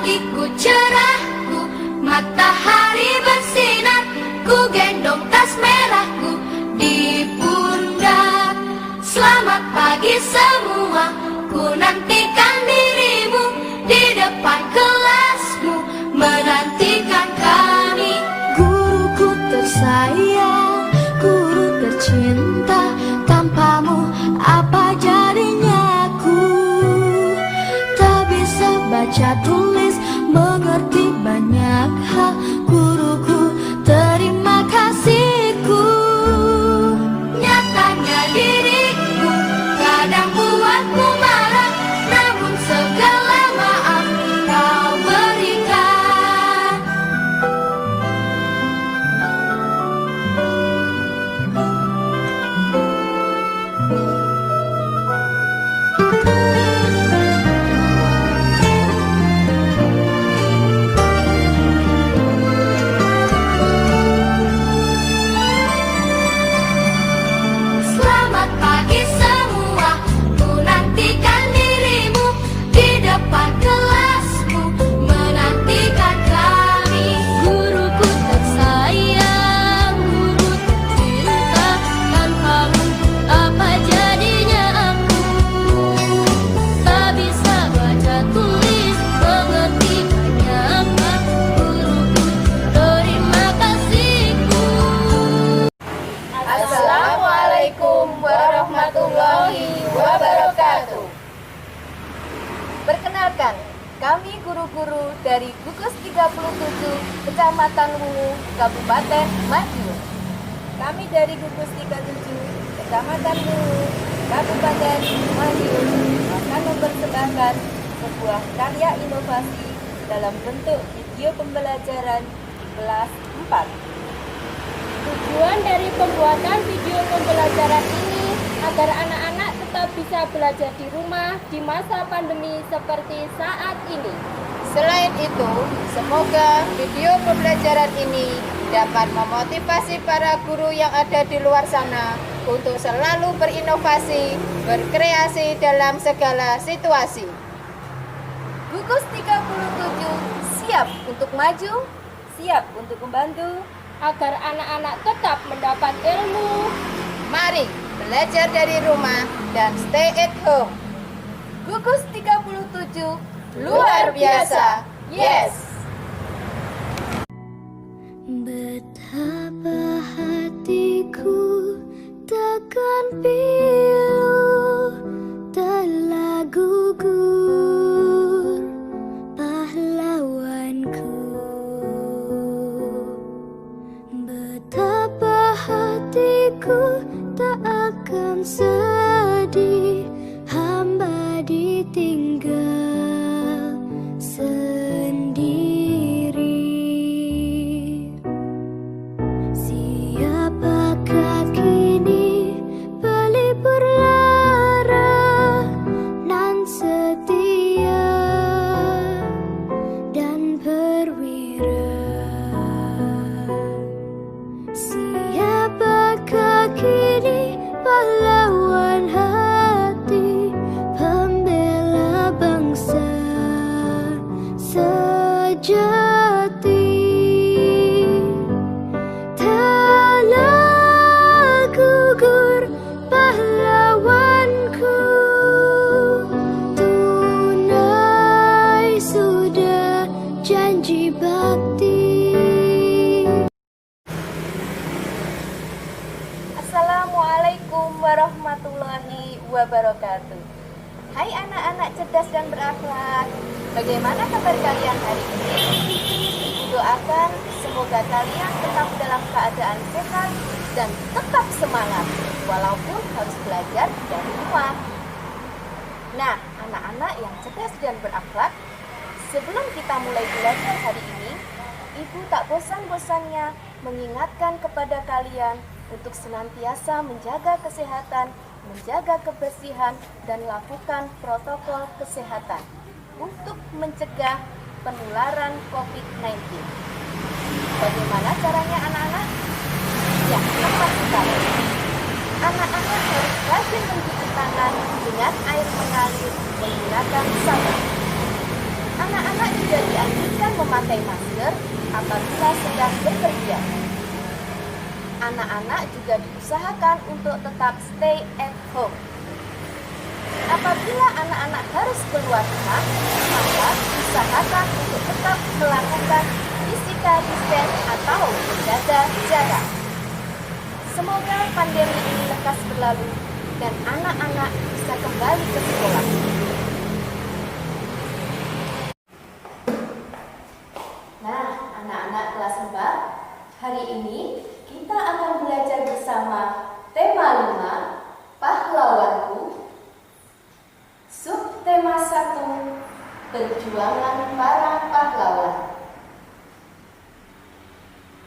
pagiku cerahku, matahari bersinar, ku gendong tas merahku di pundak. Selamat pagi semua, ku nantikan dirimu di depan kelasmu, menantikan kami. Guruku tersayang, guru tercinta, tanpamu apa jadinya aku? Tak bisa baca tulis, mengerti banyak hal. Guruku, terima kasihku. Nyatanya diriku kadang buatku marah, namun segala maaf kau berikan. Selamat pagi semua, ku nantikan dirimu di depan kelasmu, menantikan kami. Guruku tersayang, guru tercinta, tanpamu apa jadinya aku? Tak bisa baca tulis, mengerti banyak hal. Guruku, terima kasihku. Assalamualaikum warahmatullahi wabarakatuh. Perkenalkan, kami guru-guru dari Gugus 37 Kecamatan Luwu, Kabupaten Madiun. Kami dari Gugus 37 Kecamatan Luwu, Kabupaten Madiun akan mempersembahkan sebuah karya inovasi dalam bentuk video pembelajaran di kelas 4. Tujuan dari pembuatan video pembelajaran ini agar anak-anak tetap bisa belajar di rumah di masa pandemi seperti saat ini. Selain itu, semoga video pembelajaran ini dapat memotivasi para guru yang ada di luar sana untuk selalu berinovasi, berkreasi dalam segala situasi. Gugus 37 siap untuk maju, siap untuk membantu. Agar anak-anak tetap mendapat ilmu. Mari belajar dari rumah dan stay at home. Gugus 37 luar biasa. Yes. Betapa hatiku takkan pilu, telah gugur pahlawanku. Betapa hatiku tak akan sedih, hamba ditinggal sendiri. Siapakah kini pelipur lara nan setia dan perwira? Siapakah kini pahlawan hati, pembela bangsa sejati? Telah gugur pahlawanku, tunai sudah janji bakti. Assalamualaikum warahmatullahi wabarakatuh. Hai anak-anak cerdas dan berakhlak, bagaimana kabar kalian hari ini? Ibu doakan semoga kalian tetap dalam keadaan sehat dan tetap semangat walaupun harus belajar dari rumah. Nah, anak-anak yang cerdas dan berakhlak, sebelum kita mulai belajar hari ini, Ibu tak bosan-bosannya mengingatkan kepada kalian untuk senantiasa menjaga kesehatan, menjaga kebersihan, dan lakukan protokol kesehatan untuk mencegah penularan COVID-19. Bagaimana caranya anak-anak? Ya, tepat sekali. Anak-anak harus rajin mencuci tangan dengan air mengalir menggunakan sabun. Anak-anak juga dianjurkan memakai masker apabila sedang bepergian. Anak-anak juga diusahakan untuk tetap stay at home. Apabila anak-anak harus keluar rumah, maka usahakan untuk tetap melakukan physical distance atau menjaga jarak. Semoga pandemi ini lekas berlalu dan anak-anak bisa kembali ke sekolah. Nah, anak-anak kelas 4, hari ini kita akan belajar bersama tema 5, Pahlawanku. Subtema 1, Perjuangan para pahlawan.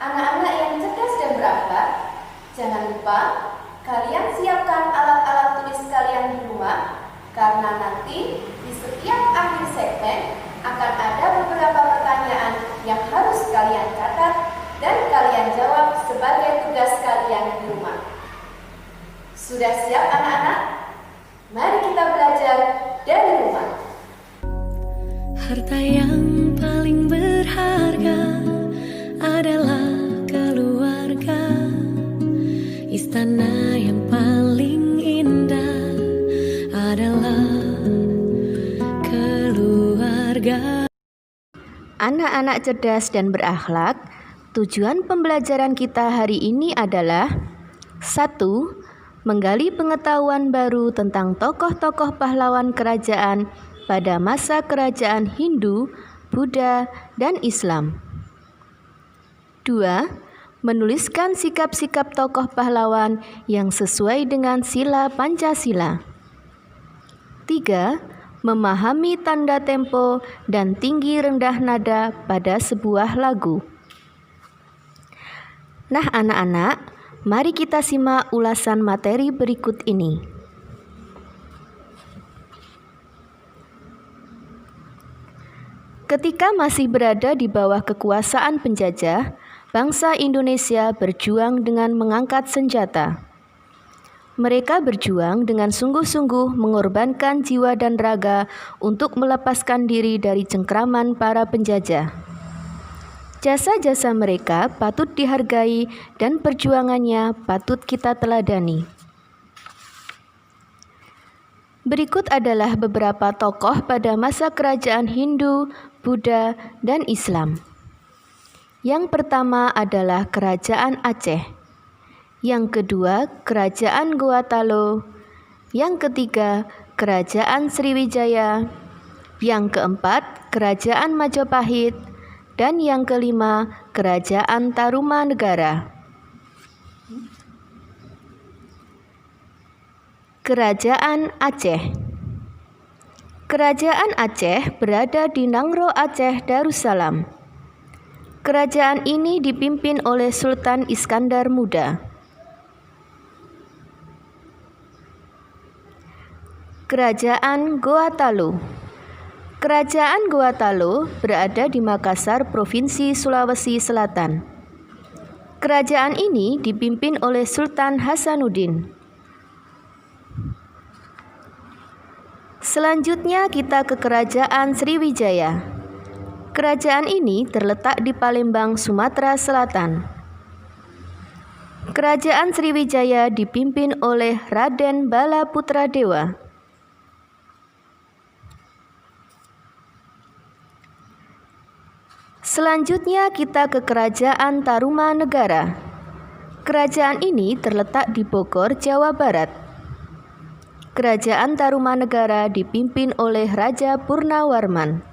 Anak-anak yang cerdas dan berakhlak, jangan lupa kalian siapkan alat-alat tulis kalian di rumah, karena nanti di setiap akhir segmen akan ada beberapa pertanyaan yang harus kalian catat dan kalian jawab sebagai tugas kalian di rumah. Sudah siap anak-anak? Mari kita belajar dari rumah. Harta yang paling berharga adalah keluarga. Istana yang paling indah adalah keluarga. Anak-anak cerdas dan berakhlak, tujuan pembelajaran kita hari ini adalah 1. Menggali pengetahuan baru tentang tokoh-tokoh pahlawan kerajaan pada masa kerajaan Hindu, Buddha, dan Islam. 2. Menuliskan sikap-sikap tokoh pahlawan yang sesuai dengan sila Pancasila. 3. Memahami tanda tempo dan tinggi rendah nada pada sebuah lagu. Nah anak-anak, mari kita simak ulasan materi berikut ini. Ketika masih berada di bawah kekuasaan penjajah, bangsa Indonesia berjuang dengan mengangkat senjata. Mereka berjuang dengan sungguh-sungguh mengorbankan jiwa dan raga untuk melepaskan diri dari cengkraman para penjajah. Jasa-jasa mereka patut dihargai dan perjuangannya patut kita teladani. Berikut adalah beberapa tokoh pada masa kerajaan Hindu, Buddha, dan Islam. Yang pertama adalah Kerajaan Aceh. Yang kedua, Kerajaan Gorontalo. Yang ketiga, Kerajaan Sriwijaya. Yang keempat, Kerajaan Majapahit. Dan yang kelima, Kerajaan Tarumanegara. Kerajaan Aceh. Kerajaan Aceh berada di Nangro Aceh Darussalam. Kerajaan ini dipimpin oleh Sultan Iskandar Muda. Kerajaan Gorontalo. Kerajaan Gorontalo berada di Makassar, Provinsi Sulawesi Selatan. Kerajaan ini dipimpin oleh Sultan Hasanuddin. Selanjutnya kita ke Kerajaan Sriwijaya. Kerajaan ini terletak di Palembang, Sumatera Selatan. Kerajaan Sriwijaya dipimpin oleh Raden Bala Putradewa. Selanjutnya kita ke Kerajaan Tarumanegara. Kerajaan ini terletak di Bogor, Jawa Barat. Kerajaan Tarumanegara dipimpin oleh Raja Purnawarman.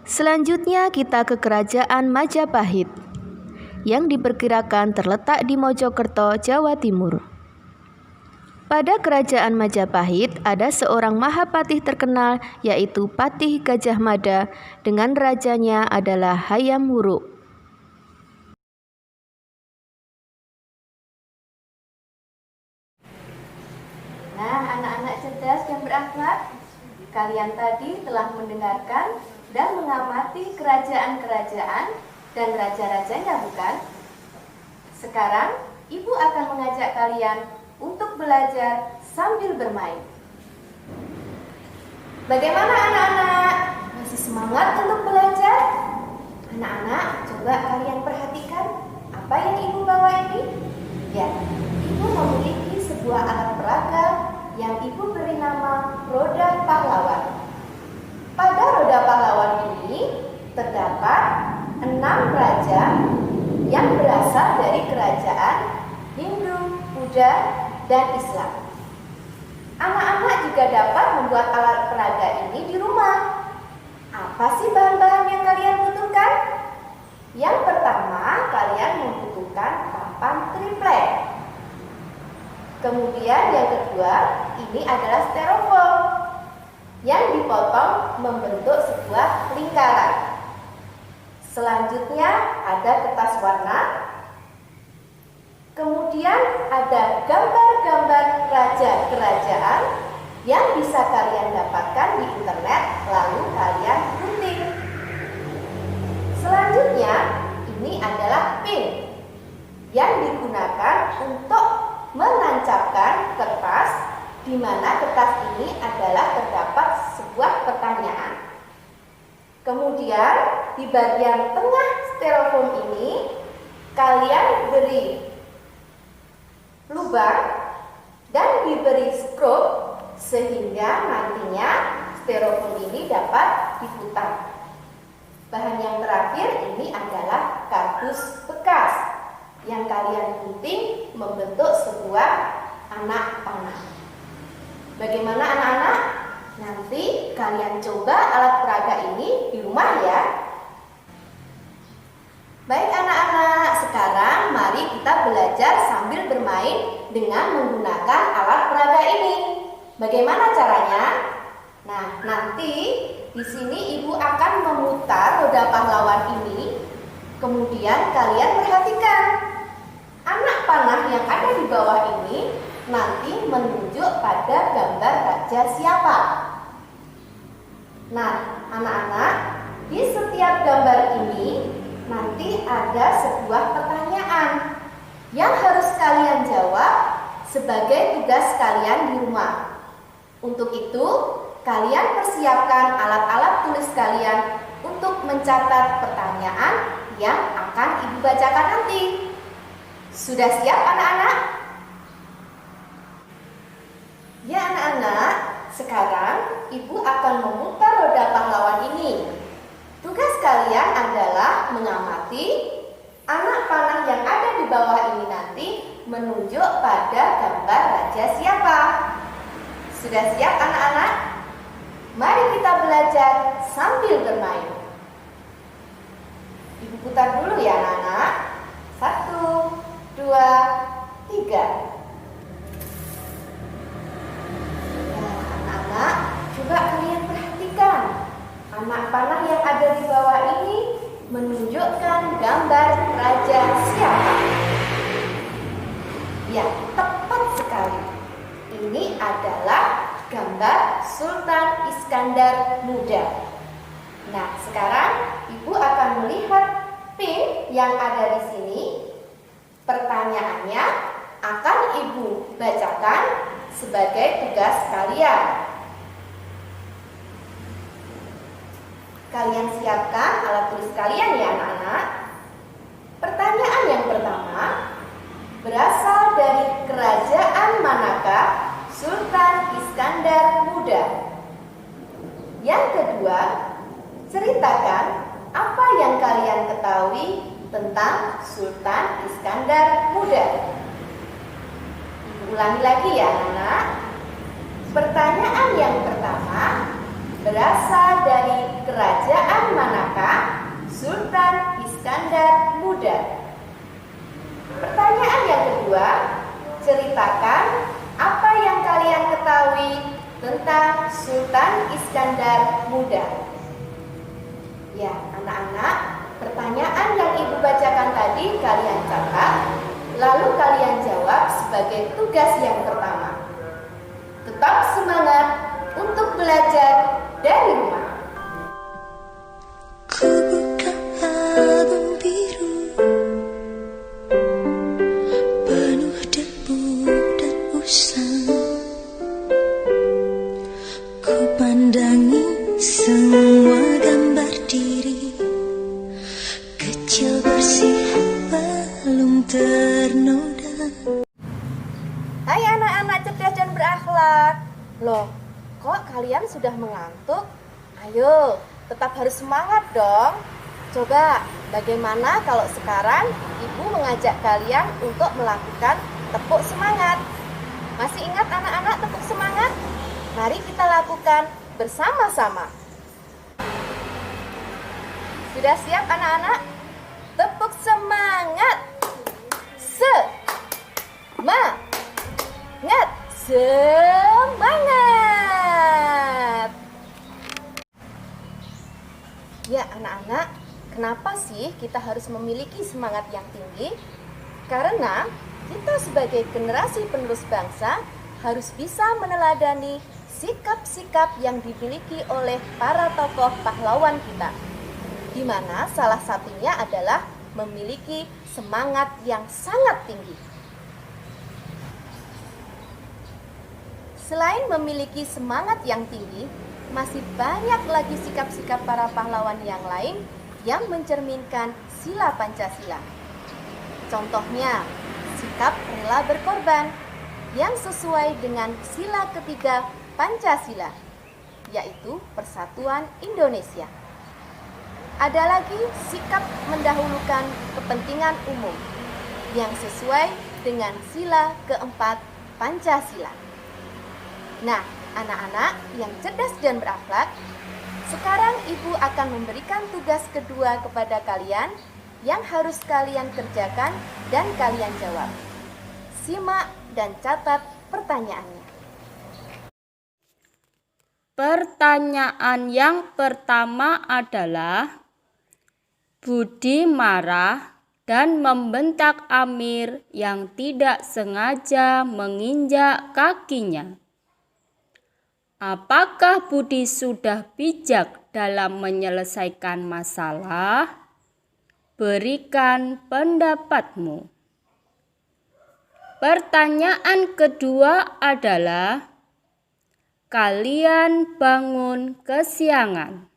Selanjutnya kita ke Kerajaan Majapahit, yang diperkirakan terletak di Mojokerto, Jawa Timur. Pada Kerajaan Majapahit ada seorang Mahapatih terkenal, yaitu Patih Gajah Mada, dengan rajanya adalah Hayam Wuruk. Nah, anak-anak cerdas dan berakhlak, kalian tadi telah mendengarkan dan mengamati kerajaan-kerajaan dan raja-rajanya, bukan? Sekarang, Ibu akan mengajak kalian untuk belajar sambil bermain. Bagaimana anak-anak? Masih semangat untuk belajar? Anak-anak, coba kalian perhatikan apa yang ibu bawa ini. Ya, ibu memiliki sebuah alat peraga yang ibu beri nama roda pahlawan. Pada roda pahlawan ini terdapat 6 raja yang berasal dari kerajaan Hindu, Buddha, dan Islam. Anak-anak juga dapat membuat alat peraga ini di rumah. Apa sih bahan-bahan yang kalian butuhkan? Yang pertama, kalian membutuhkan papan triplek. Kemudian yang kedua, ini adalah styrofoam yang dipotong membentuk sebuah lingkaran. Selanjutnya ada kertas warna. Kemudian ada gambar-gambar raja kerajaan yang bisa kalian dapatkan di internet, lalu kalian gunting. Selanjutnya, ini adalah pin yang digunakan untuk menancapkan kertas, di mana kertas ini adalah terdapat sebuah pertanyaan. Kemudian di bagian tengah styrofoam ini kalian beri lubang dan diberi skrup sehingga nantinya styrofoam ini dapat diputar. Bahan yang terakhir ini adalah kardus bekas yang kalian gunting membentuk sebuah anak panah. Bagaimana anak-anak? Nanti kalian coba alat peraga ini di rumah ya. Baik anak-anak, sekarang mari kita belajar sambil bermain dengan menggunakan alat peraga ini. Bagaimana caranya? Nah, nanti di sini ibu akan memutar roda pahlawan ini. Kemudian kalian perhatikan anak panah yang ada di bawah ini nanti menunjuk pada gambar raja siapa. Nah, anak-anak, di setiap gambar ini nanti ada sebuah pertanyaan yang harus kalian jawab sebagai tugas kalian di rumah. Untuk itu, kalian persiapkan alat-alat tulis kalian untuk mencatat pertanyaan yang akan ibu bacakan nanti. Sudah siap anak-anak? Ya anak-anak, sekarang ibu akan memutar roda pahlawan ini. Tugas kalian adalah mengamati anak panah yang ada di bawah ini nanti menunjuk pada gambar raja siapa. Sudah siap anak-anak? Mari kita belajar sambil bermain. Ibu putar dulu ya anak-anak. 1, 2, 3. Nah, anak-anak, coba kalian perhatikan. Anak panah yang ada di bawah ini menunjukkan gambar raja siapa? Ya, tepat sekali. Ini adalah gambar Sultan Iskandar Muda. Nah, sekarang ibu akan melihat pin yang ada di sini. Pertanyaannya akan ibu bacakan sebagai tugas kalian. Kalian siapkan alat tulis kalian ya anak-anak. Pertanyaan yang pertama, berasal dari kerajaan manakah Sultan Iskandar Muda? Yang kedua, ceritakan apa yang kalian ketahui tentang Sultan Iskandar Muda. Ulangi lagi ya anak. Pertanyaan yang pertama, berasal dari kerajaan manakah Sultan Iskandar Muda? Pertanyaan yang kedua, ceritakan apa yang kalian ketahui tentang Sultan Iskandar Muda. Ya, anak-anak, pertanyaan yang ibu bacakan tadi kalian catat, lalu kalian jawab sebagai tugas yang pertama. Tetap semangat untuk belajar dari rumah. Ku buka album biru penuh debu dan usang. Ku pandang memandangi semua gambar diri kecil bersih belum ternoda. Hai anak-anak cerdas dan berakhlak. Loh, kok kalian sudah mengantuk? Ayo, tetap harus semangat dong. Coba, bagaimana kalau sekarang Ibu mengajak kalian untuk melakukan tepuk semangat? Masih ingat anak-anak tepuk semangat? Mari kita lakukan bersama-sama. Sudah siap anak-anak? Tepuk semangat. Semangat. Ya anak-anak, kenapa sih kita harus memiliki semangat yang tinggi? Karena kita sebagai generasi penerus bangsa harus bisa meneladani sikap-sikap yang dimiliki oleh para tokoh pahlawan kita, di mana salah satunya adalah memiliki semangat yang sangat tinggi. Selain memiliki semangat yang tinggi, masih banyak lagi sikap-sikap para pahlawan yang lain yang mencerminkan sila Pancasila. Contohnya, sikap rela berkorban yang sesuai dengan sila ketiga Pancasila, yaitu Persatuan Indonesia. Ada lagi sikap mendahulukan kepentingan umum yang sesuai dengan sila keempat Pancasila. Nah, anak-anak yang cerdas dan berakhlak, sekarang Ibu akan memberikan tugas kedua kepada kalian yang harus kalian kerjakan dan kalian jawab. Simak dan catat pertanyaannya. Pertanyaan yang pertama adalah, Budi marah dan membentak Amir yang tidak sengaja menginjak kakinya. Apakah Budi sudah bijak dalam menyelesaikan masalah? Berikan pendapatmu. Pertanyaan kedua adalah, kalian bangun kesiangan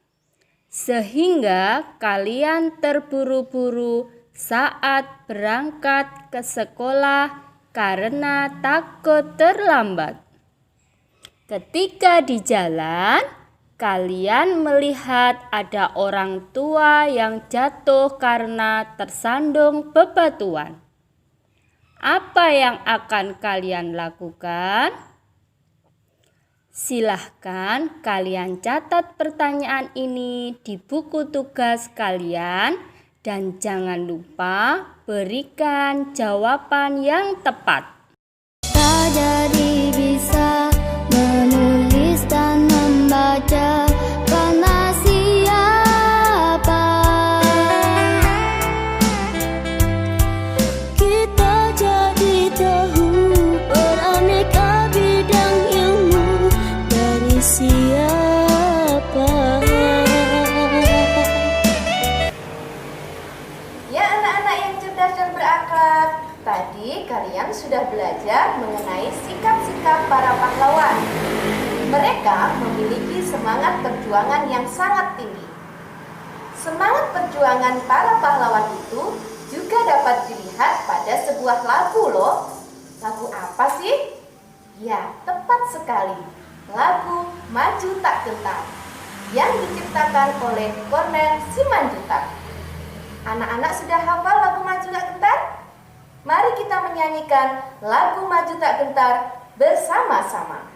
sehingga kalian terburu-buru saat berangkat ke sekolah karena takut terlambat. Ketika di jalan, kalian melihat ada orang tua yang jatuh karena tersandung bebatuan. Apa yang akan kalian lakukan? Silahkan kalian catat pertanyaan ini di buku tugas kalian dan jangan lupa berikan jawaban yang tepat. Tak jadi bisa menulis dan membaca karena siapa? Kita jadi tahu beraneka bidang ilmu dari siapa? Ya anak-anak yang cerdas dan berakhlak, tadi kalian sudah belajar mengenai sikap-sikap para pahlawan. Mereka memiliki semangat perjuangan yang sangat tinggi. Semangat perjuangan para pahlawan itu juga dapat dilihat pada sebuah lagu loh. Lagu apa sih? Ya, tepat sekali. Lagu Maju Tak Gentar yang diciptakan oleh Cornel Simanjuntak. Anak-anak sudah hafal lagu Maju Tak Gentar? Mari kita menyanyikan lagu Maju Tak Gentar bersama-sama.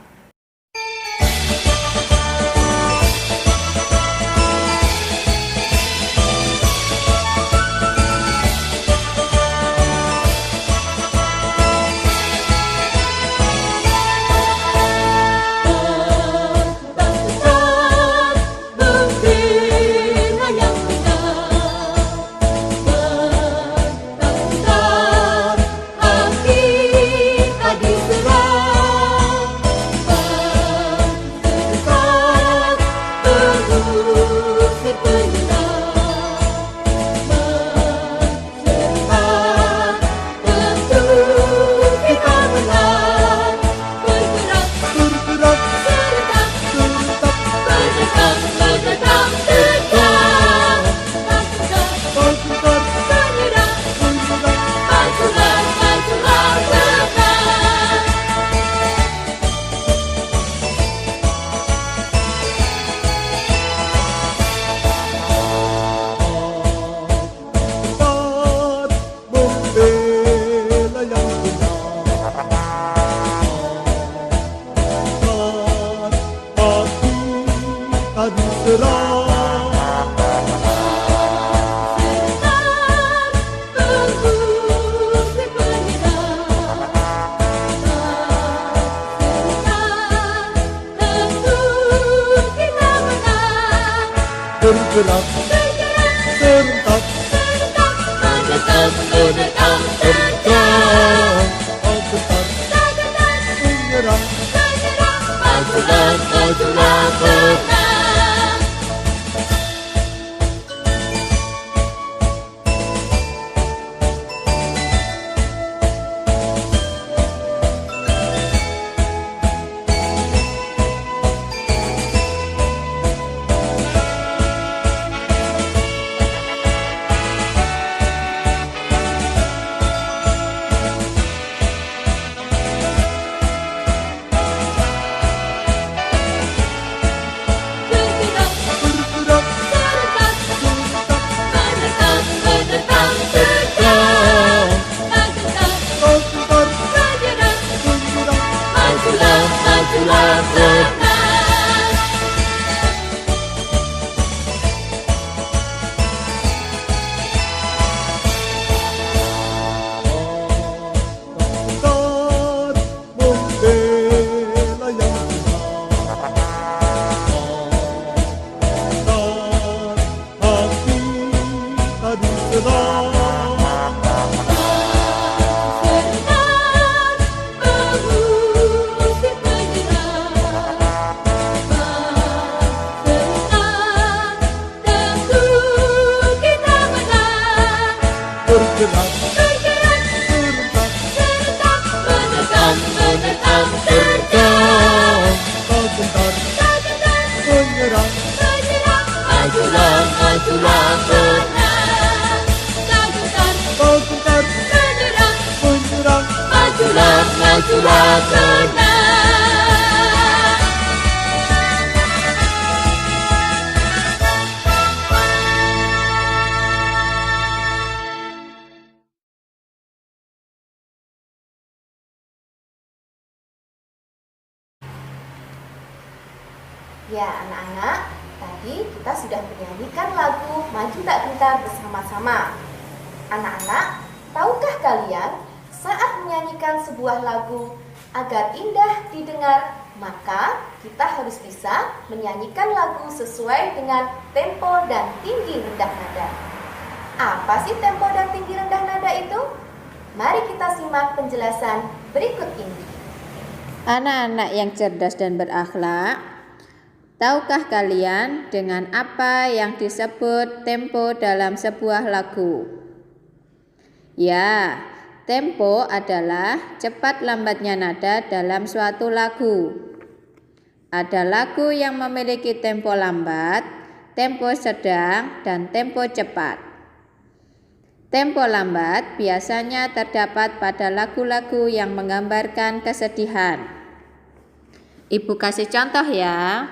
Bergerak, serentak, menentang, menentang, terjang, agetar, menyerang, majulah, majulah, menang. Majulah, menang. Ya anak-anak, tadi kita sudah menyanyikan lagu Maju Tak Gentar bersama-sama. Anak-anak, tahukah kalian saat menyanyikan sebuah lagu agar indah didengar, maka kita harus bisa menyanyikan lagu sesuai dengan tempo dan tinggi rendah nada. Apa sih tempo dan tinggi rendah nada itu? Mari kita simak penjelasan berikut ini. Anak-anak yang cerdas dan berakhlak, tahukah kalian dengan apa yang disebut tempo dalam sebuah lagu? Ya, tempo adalah cepat lambatnya nada dalam suatu lagu. Ada lagu yang memiliki tempo lambat, tempo sedang, dan tempo cepat. Tempo lambat biasanya terdapat pada lagu-lagu yang menggambarkan kesedihan. Ibu kasih contoh ya.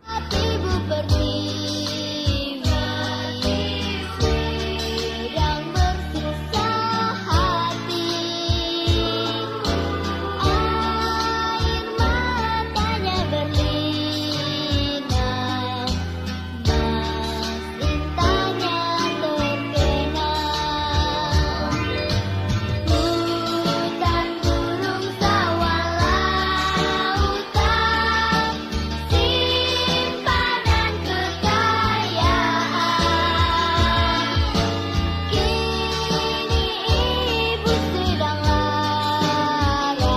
Hatimu pergi, sedang bersusah hati, air matanya berlinang, mas intanya terkenang, hutan gunung sawah lautan, simpanan kekayaan, kini ibu sedang lara,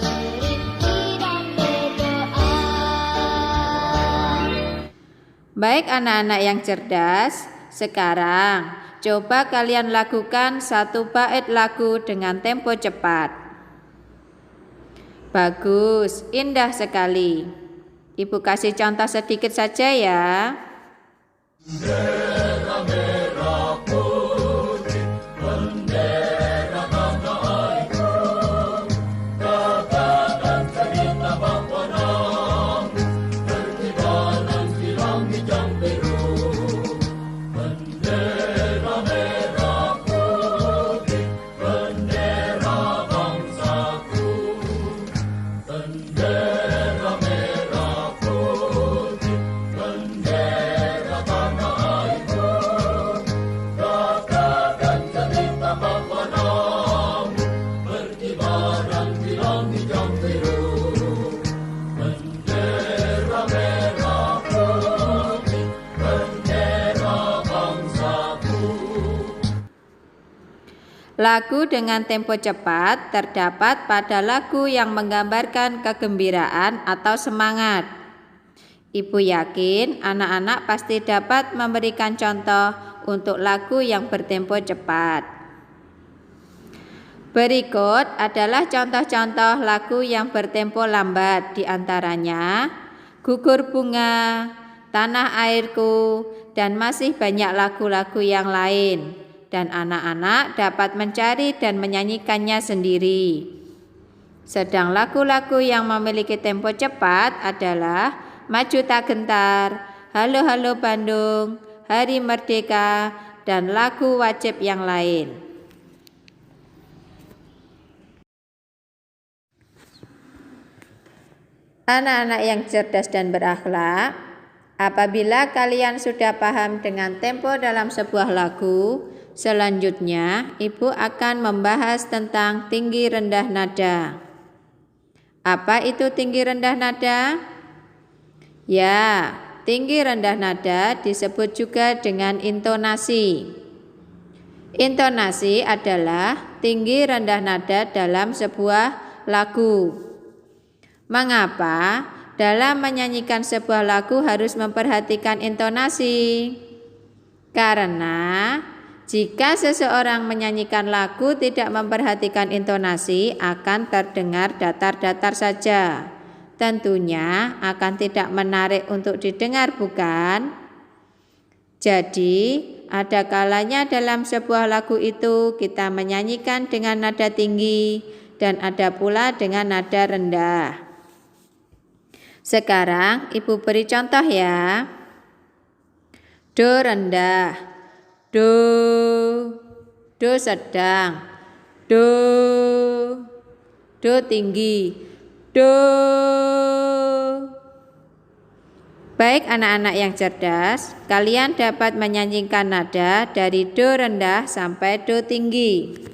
merintih dan berdoa. Baik anak-anak yang cerdas, sekarang coba kalian lakukan satu bait lagu dengan tempo cepat. Bagus, indah sekali. Ibu kasih contoh sedikit saja ya. Lagu dengan tempo cepat terdapat pada lagu yang menggambarkan kegembiraan atau semangat. Ibu yakin anak-anak pasti dapat memberikan contoh untuk lagu yang bertempo cepat. Berikut adalah contoh-contoh lagu yang bertempo lambat, di antaranya Gugur Bunga, Tanah Airku, dan masih banyak lagu-lagu yang lain. Dan anak-anak dapat mencari dan menyanyikannya sendiri. Sedang lagu-lagu yang memiliki tempo cepat adalah Maju Tak Gentar, Halo Halo Bandung, Hari Merdeka, dan lagu wajib yang lain. Anak-anak yang cerdas dan berakhlak, apabila kalian sudah paham dengan tempo dalam sebuah lagu, selanjutnya Ibu akan membahas tentang tinggi rendah nada. Apa itu tinggi rendah nada? Ya, tinggi rendah nada disebut juga dengan intonasi. Intonasi adalah tinggi rendah nada dalam sebuah lagu. Mengapa dalam menyanyikan sebuah lagu harus memperhatikan intonasi? Karena jika seseorang menyanyikan lagu tidak memperhatikan intonasi, akan terdengar datar-datar saja. Tentunya akan tidak menarik untuk didengar, bukan? Jadi, ada kalanya dalam sebuah lagu itu kita menyanyikan dengan nada tinggi dan ada pula dengan nada rendah. Sekarang Ibu beri contoh ya. Do rendah, do sedang, do tinggi, do. Baik anak-anak yang cerdas, kalian dapat menyanyikan nada dari do rendah sampai do tinggi.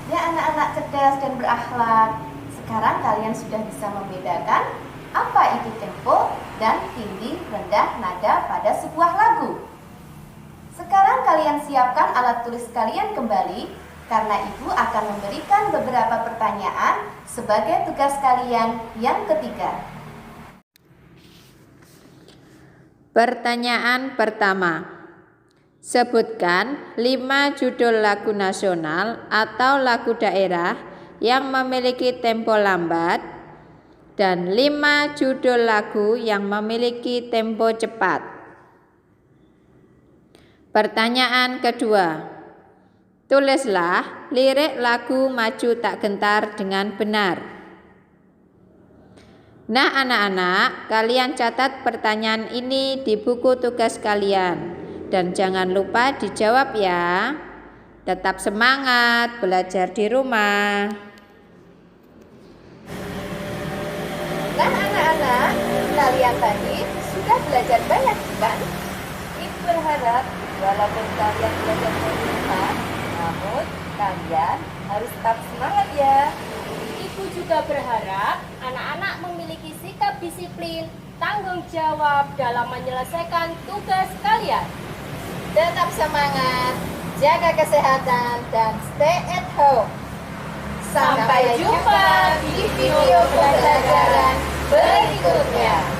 Ya anak-anak cerdas dan berakhlak, sekarang kalian sudah bisa membedakan apa itu tempo dan tinggi rendah nada pada sebuah lagu. Sekarang kalian siapkan alat tulis kalian kembali, karena Ibu akan memberikan beberapa pertanyaan sebagai tugas kalian yang ketiga. Pertanyaan pertama. Sebutkan 5 judul lagu nasional atau lagu daerah yang memiliki tempo lambat dan 5 judul lagu yang memiliki tempo cepat. Pertanyaan kedua. Tulislah lirik lagu Maju Tak Gentar dengan benar. Nah anak-anak, kalian catat pertanyaan ini di buku tugas kalian. Dan jangan lupa dijawab ya. Tetap semangat belajar di rumah. Nah anak-anak, kalian tadi sudah belajar banyak kan? Ibu berharap walaupun kalian belajar dari rumah, namun kalian harus tetap semangat ya. Ibu juga berharap anak-anak memiliki sikap disiplin, tanggung jawab dalam menyelesaikan tugas kalian. Tetap semangat, jaga kesehatan, dan stay at home. Sampai jumpa di video pembelajaran berikutnya.